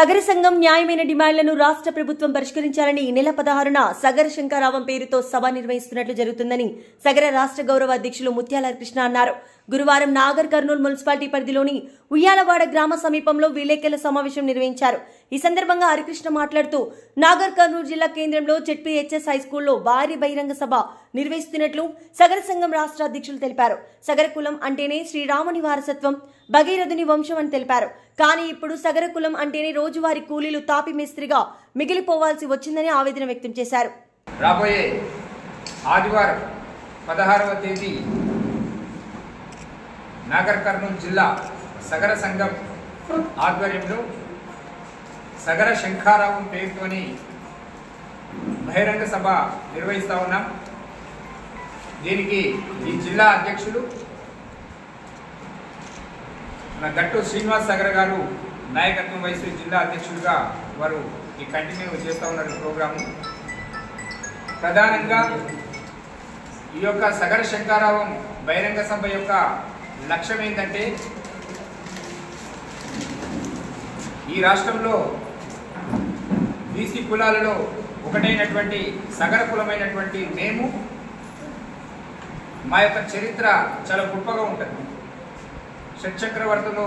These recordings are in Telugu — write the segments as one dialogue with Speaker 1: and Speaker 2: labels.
Speaker 1: సగర సంఘం న్యాయమైన డిమాండ్లను రాష్ట్ర ప్రభుత్వం పరిష్కరించాలని ఈ నెల 16న సగర శంకరావం పేరుతో సభ నిర్వహిస్తున్నట్లు జరుగుతుందని సగర రాష్ట్ర గౌరవ అధ్యక్షులు ముత్యాల కృష్ణ అన్నారు. గురువారం నాగర్ కర్నూలు మున్సిపాలిటీ పరిధిలోని ఉయ్యాలవాడ గ్రామ సమీపంలో విలేకరుల సమావేశం నిర్వహించారు. ఈ సందర్భంగా హరికృష్ణ మాట్లాడుతూ నాగర్ కర్నూలు జిల్లా కేంద్రంలో జెడ్పీహెచ్ఎస్ హైస్కూల్లో భారీ బహిరంగ సభ నిర్వహిస్తున్నట్లు సగర సంఘం రాష్ట్ర అధ్యక్షులు తెలిపారు. సగర కులం అంటేనే శ్రీరాముని వారసత్వం, భగీరథుని వంశం అని తెలిపారు. కానీ ఇప్పుడు సగర కులం అంటేనే రోజువారీ కూలీలు తాపి మేస్త్రిగా మిగిలిపోవాల్సి వచ్చిందని ఆవేదన వ్యక్తం చేశారు.
Speaker 2: రాబోయే ఆదివారం 16వ తేదీ నాగర్ కర్నూలు జిల్లా సగర సంఘం ఆధ్వర్యంలో సగర శంఖారావం పేరుతోని బహిరంగ సభ నిర్వహిస్తా ఉన్నాం. దీనికి ఈ జిల్లా అధ్యక్షులు గట్టు శ్రీనివాస్ సగర గారు నాయకత్వం వహిస్తూ జిల్లా అధ్యక్షులుగా వారు ఈ కంటిన్యూ చేస్తూ ఉన్నారు ప్రోగ్రాము. ప్రధానంగా ఈ యొక్క సగర శంఖారావం బహిరంగ సభ యొక్క లక్ష్యం ఏంటంటే, ఈ రాష్ట్రంలో బీసీ కులాలలో ఒకటైనటువంటి సగర కులమైనటువంటి మేము మా యొక్క చరిత్ర చాలా గొప్పగా ఉంటుంది. షట్చక్రవర్తులు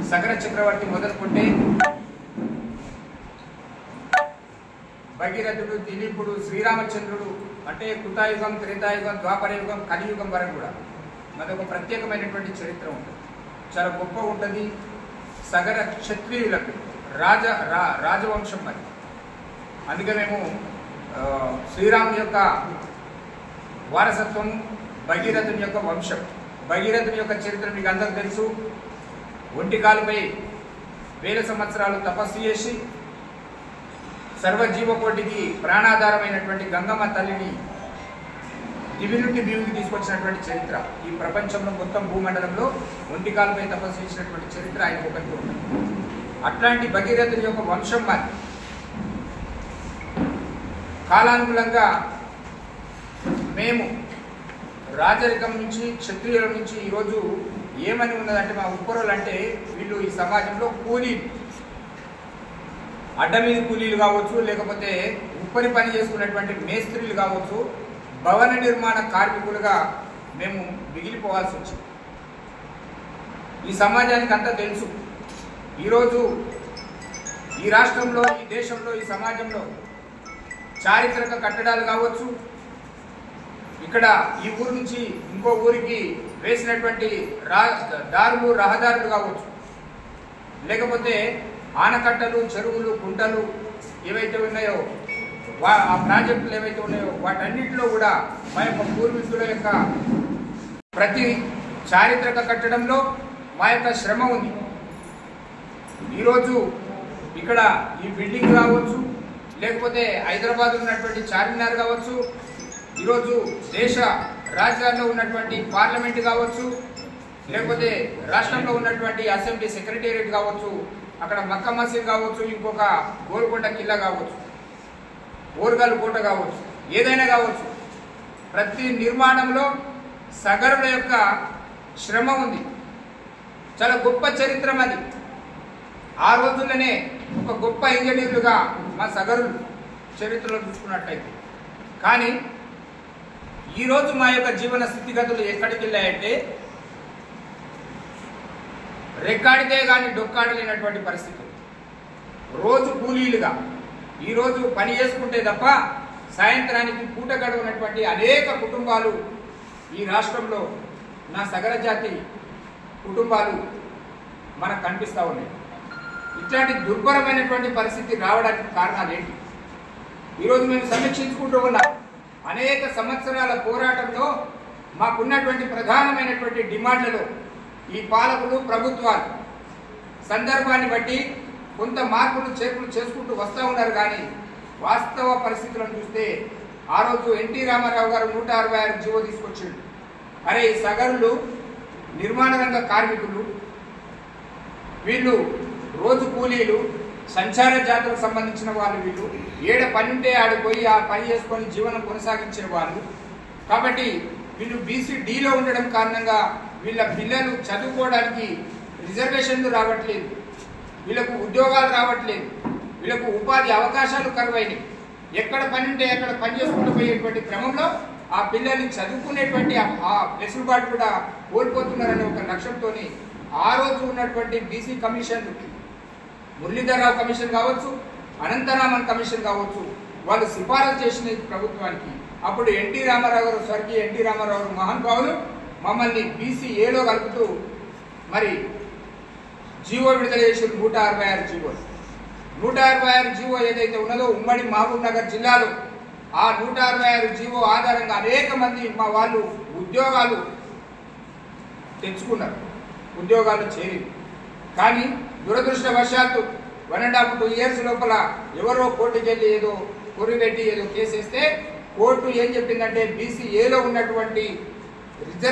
Speaker 2: సగర చక్రవర్తి మొదలుకుంటే భగీరథుడు, దిలీపుడు, శ్రీరామచంద్రుడు అంటే కృతాయుగం, త్రేతాయుగం, ద్వాపరయుగం, కలియుగం వరకు కూడా మనకు ప్రత్యేకమైనటువంటి చరిత్ర ఉంటుంది. చాలా గొప్పగా ఉంటుంది. సగర క్షత్రియులకు రాజవంశం మరి. అందుకే మేము శ్రీరాముని యొక్క వారసత్వం, భగీరథుని యొక్క వంశం. భగీరథుని యొక్క చరిత్ర మీకు అందరికీ తెలుసు. ఒంటికాలుపై 1000 సంవత్సరాలు తపస్సు చేసి సర్వజీవకోటికి ప్రాణాధారమైనటువంటి గంగమ్మ తల్లిని దివి నుండి భూమికి తీసుకొచ్చినటువంటి చరిత్ర. ఈ ప్రపంచంలో మొత్తం భూమండలంలో ఒంటికాలుపై తపస్సు చేసినటువంటి చరిత్ర ఆయన ఒకరికి ఉంటుంది. అట్లాంటి భగీరథుని యొక్క వంశం మరి. కాలానుగుణంగా మేము రాజరికం నుంచి, క్షత్రియుల నుంచి ఈరోజు ఏమని ఉన్నదంటే, మా ఉప్పరులు అంటే వీళ్ళు ఈ సమాజంలో కూలీలు, అడ్డ మీద కూలీలు కావచ్చు, లేకపోతే ఉప్పరి పని చేసుకున్నటువంటి మేస్త్రీలు కావచ్చు, భవన నిర్మాణ కార్మికులుగా మేము మిగిలిపోవాల్సి వచ్చింది. ఈ సమాజానికి అంతా తెలుసు. ఈరోజు ఈ రాష్ట్రంలో, ఈ దేశంలో, ఈ సమాజంలో చారిత్రక కట్టడాలు కావచ్చు, ఇక్కడ ఈ ఊరు నుంచి ఇంకో ఊరికి వేసినటువంటి దారులు, రహదారులు కావచ్చు, లేకపోతే ఆనకట్టలు, చెరువులు, కుంటలు ఏవైతే ఉన్నాయో, ఆ ప్రాజెక్టులు ఏవైతే ఉన్నాయో వాటన్నిటిలో కూడా మా యొక్క పూర్వీకుల యొక్క ప్రతి చారిత్రక కట్టడంలో మా యొక్క శ్రమ ఉంది. ఈరోజు ఇక్కడ ఈ బిల్డింగ్ కావచ్చు, లేకపోతే హైదరాబాద్ ఉన్నటువంటి చార్మినార్ కావచ్చు, ఈరోజు దేశ రాజధానిలో ఉన్నటువంటి పార్లమెంట్ కావచ్చు, లేకపోతే రాష్ట్రంలో ఉన్నటువంటి అసెంబ్లీ సెక్రటేరియట్ కావచ్చు, అక్కడ మక్కా మసీద్ కావచ్చు, ఇంకొక గోల్కొండ కిల్లా కావచ్చు, ఓర్గల్ కోట కావచ్చు, ఏదైనా కావచ్చు, ప్రతి నిర్మాణంలో సగరుల యొక్క శ్రమ ఉంది. చాలా గొప్ప చరిత్ర అది. ఆ రోజుల్లోనే ఒక గొప్ప ఇంజనీర్లుగా మా సగరులు చరిత్రలో చూసుకున్నట్టయితే. కానీ ఈరోజు మా యొక్క జీవన స్థితిగతులు ఎక్కడికి వెళ్ళాయంటే, రెక్కాడితే కానీ డొక్కాడలేనటువంటి పరిస్థితులు. రోజు కూలీలుగా ఈరోజు పని చేసుకుంటే తప్ప సాయంత్రానికి పూట గడవనటువంటి అనేక కుటుంబాలు ఈ రాష్ట్రంలో, నా సగర జాతి కుటుంబాలు మనకు కనిపిస్తూ ఉన్నాయి. ఇట్లాంటి దుర్భరమైనటువంటి పరిస్థితి రావడానికి కారణాలు ఏంటి? ఈరోజు మేము సమీక్షించుకుంటూ ఉన్నాం. అనేక సంవత్సరాల పోరాటంలో మాకున్నటువంటి ప్రధానమైనటువంటి డిమాండ్లలో ఈ పాలకులు, ప్రభుత్వాలు సందర్భాన్ని బట్టి కొంత మార్పులు చేర్పులు చేసుకుంటూ వస్తూ ఉన్నారు. కానీ వాస్తవ పరిస్థితులను చూస్తే ఆ రోజు ఎన్టీ రామారావు గారు 166 జీవో తీసుకొచ్చిండు. అరే, ఈ సగరులు నిర్మాణ రంగ కార్మికులు, వీళ్ళు రోజు కూలీలు, సంచార జాతులకు సంబంధించిన వాళ్ళు, వీళ్ళు ఏడ పని ఉంటే ఆడిపోయి ఆ పని చేసుకొని జీవనం కొనసాగించే వాళ్ళు. కాబట్టి వీళ్ళు BCDలో ఉండడం కారణంగా వీళ్ళ పిల్లలు చదువుకోవడానికి రిజర్వేషన్లు రావట్లేదు. వీళ్ళకు ఉద్యోగాలు రావట్లేదు, వీళ్ళకు ఉపాధి అవకాశాలు కరువైనవి. ఎక్కడ పని ఉంటే అక్కడ పని చేసుకుంటూ పోయేటువంటి క్రమంలో ఆ పిల్లల్ని చదువుకునేటువంటి ఆ వెసులుబాటు కూడా కోల్పోతున్నారనే ఒక లక్ష్యంతో ఆ రోజు ఉన్నటువంటి బీసీ కమిషన్లు, మురళీధరరావు కమిషన్ కావచ్చు, అనంతరామన్ కమిషన్ కావచ్చు, వాళ్ళు సిఫారసు చేసిన ప్రభుత్వానికి అప్పుడు ఎన్టీ రామారావు గారు, స్వర్గీయ ఎన్టీ రామారావు గారు మహానుభావులు మమ్మల్ని BCAలో కలుపుతూ మరి జీవో విడుదల చేసిన 166 జీవో. 166 జీవో ఏదైతే ఉన్నదో ఉమ్మడి మహబూబ్ నగర్ జిల్లాలో ఆ 166 జీవో ఆధారంగా అనేక మంది మా వాళ్ళు ఉద్యోగాలు తెచ్చుకున్నారు, ఉద్యోగాలు చేరింది. కానీ దురదృష్టవశాత్తు 1.5 to 2 years లోపల ఎవరో కోర్టుకి వెళ్ళి ఏదో కొరిపెట్టి ఏదో కేసు వేస్తే కోర్టు ఏం చెప్పిందంటే BCAలో ఉన్నటువంటి రిజర్వ్